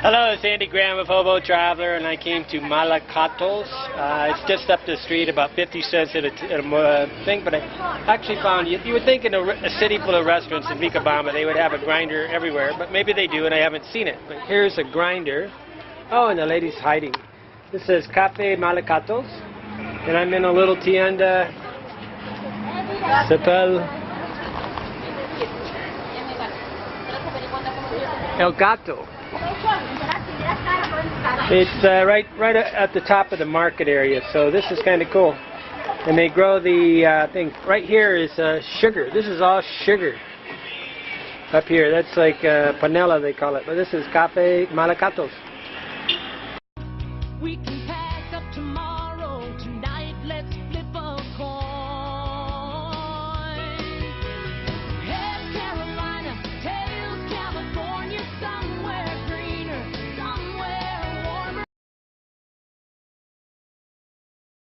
Hello, it's Andy Graham of Hobo Traveler, and I came to Malacatos. It's just up the street, about 50 cents at a thing, but I actually found, you would think in a city full of restaurants in Vilcabamba they would have a grinder everywhere, but maybe they do and I haven't seen it. But here's a grinder. Oh, and the lady's hiding. This says Cafe Malacatos, and I'm in a little tienda. S'appelle El Gato. It's right at the top of the market area, so this is kind of cool. And they grow the thing. Right here is sugar. This is all sugar. Up here, that's like panela they call it, but this is Cafe Malacatos.